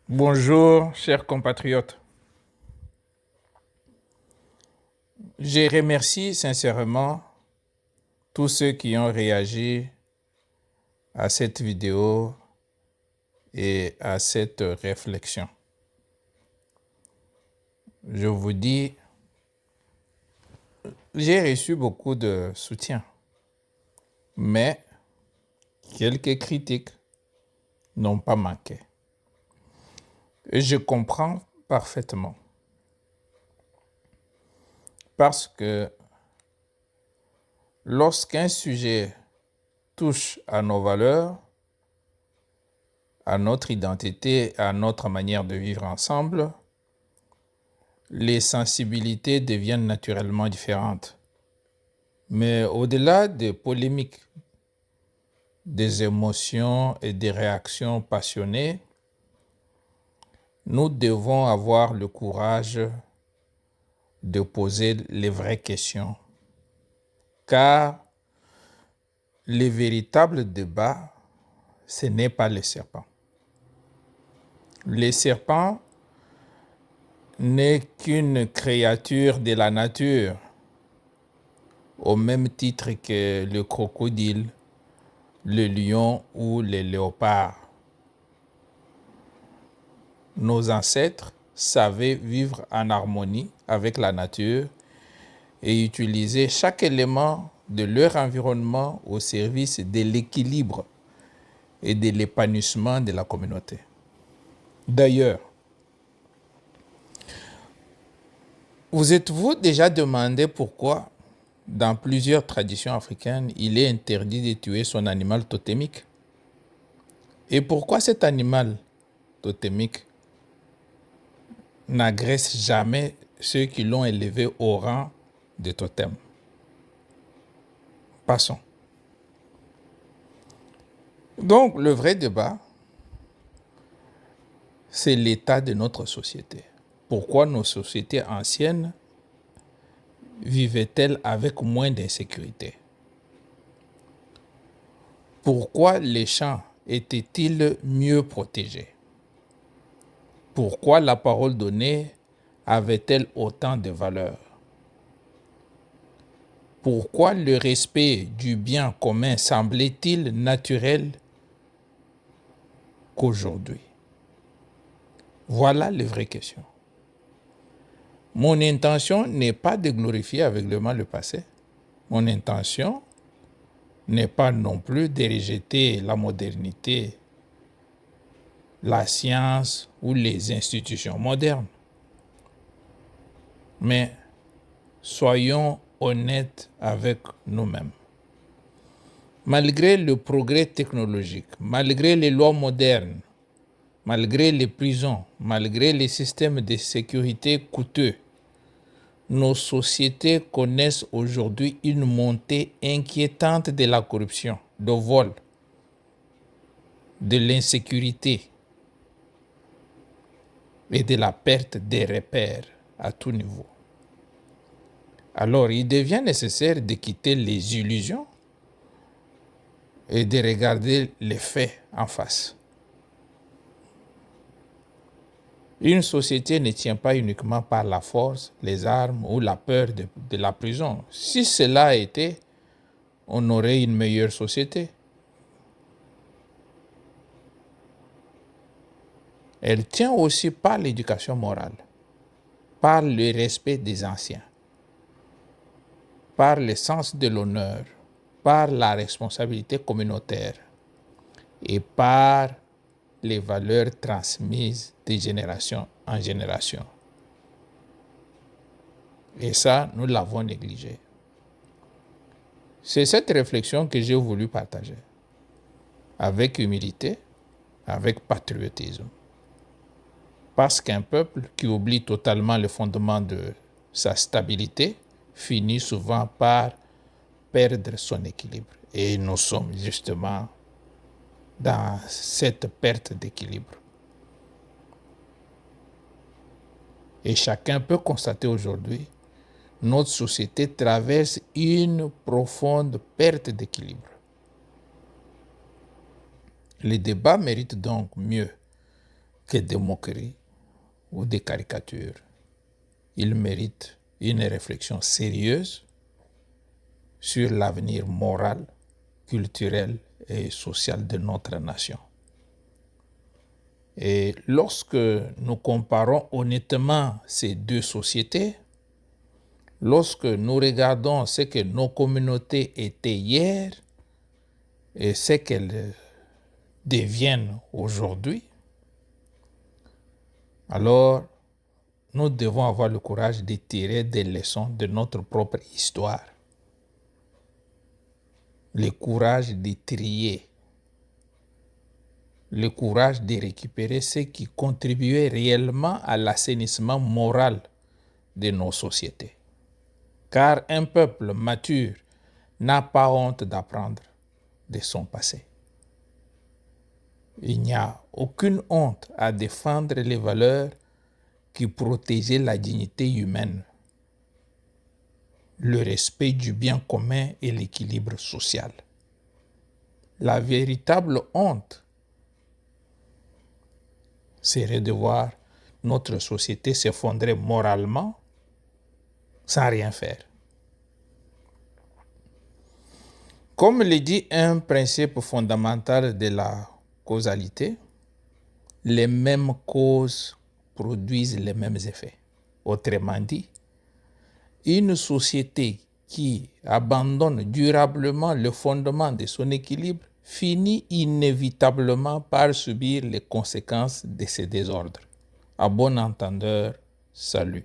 Bonjour, chers compatriotes. Je remercie sincèrement tous ceux qui ont réagi à cette vidéo et à cette réflexion. Je vous dis, j'ai reçu beaucoup de soutien, mais quelques critiques n'ont pas manqué. Et je comprends parfaitement. Parce que lorsqu'un sujet touche à nos valeurs, à notre identité, à notre manière de vivre ensemble, les sensibilités deviennent naturellement différentes. Mais au-delà des polémiques, des émotions et des réactions passionnées, nous devons avoir le courage de poser les vraies questions. Car le véritable débat, ce n'est pas le serpent. Le serpent n'est qu'une créature de la nature, au même titre que le crocodile, le lion ou le léopard. Nos ancêtres savaient vivre en harmonie avec la nature et utiliser chaque élément de leur environnement au service de l'équilibre et de l'épanouissement de la communauté. D'ailleurs, vous êtes-vous déjà demandé pourquoi, dans plusieurs traditions africaines, il est interdit de tuer son animal totémique? Et pourquoi cet animal totémique n'agresse jamais ceux qui l'ont élevé au rang de totem? Passons. Donc, le vrai débat, c'est l'état de notre société. Pourquoi nos sociétés anciennes vivaient-elles avec moins d'insécurité? Pourquoi les champs étaient-ils mieux protégés? Pourquoi la parole donnée avait-elle autant de valeur? Pourquoi le respect du bien commun semblait-il naturel qu'aujourd'hui? Voilà les vraies questions. Mon intention n'est pas de glorifier aveuglément le passé. Mon intention n'est pas non plus de rejeter la modernité, la science ou les institutions modernes. Mais soyons honnêtes avec nous-mêmes. Malgré le progrès technologique, malgré les lois modernes, malgré les prisons, malgré les systèmes de sécurité coûteux, nos sociétés connaissent aujourd'hui une montée inquiétante de la corruption, de vol, de l'insécurité et de la perte des repères à tout niveau. Alors, il devient nécessaire de quitter les illusions et de regarder les faits en face. Une société ne tient pas uniquement par la force, les armes ou la peur de la prison. Si cela était, on aurait une meilleure société. Elle tient aussi par l'éducation morale, par le respect des anciens, par le sens de l'honneur, par la responsabilité communautaire et par les valeurs transmises de génération en génération. Et ça, nous l'avons négligé. C'est cette réflexion que j'ai voulu partager avec humilité, avec patriotisme. Parce qu'un peuple qui oublie totalement le fondement de sa stabilité finit souvent par perdre son équilibre. Et nous sommes justement dans cette perte d'équilibre. Et chacun peut constater aujourd'hui, notre société traverse une profonde perte d'équilibre. Les débats méritent donc mieux que des moqueries ou des caricatures. Il mérite une réflexion sérieuse sur l'avenir moral, culturel et social de notre nation. Et lorsque nous comparons honnêtement ces deux sociétés, lorsque nous regardons ce que nos communautés étaient hier et ce qu'elles deviennent aujourd'hui, alors nous devons avoir le courage de tirer des leçons de notre propre histoire. Le courage de trier, le courage de récupérer ce qui contribuait réellement à l'assainissement moral de nos sociétés. Car un peuple mature n'a pas honte d'apprendre de son passé. Il n'y a aucune honte à défendre les valeurs qui protégeaient la dignité humaine, le respect du bien commun et l'équilibre social. La véritable honte serait de voir notre société s'effondrer moralement sans rien faire. Comme le dit un principe fondamental de la causalité, les mêmes causes produisent les mêmes effets. Autrement dit, une société qui abandonne durablement le fondement de son équilibre finit inévitablement par subir les conséquences de ces désordres. À bon entendeur, salut.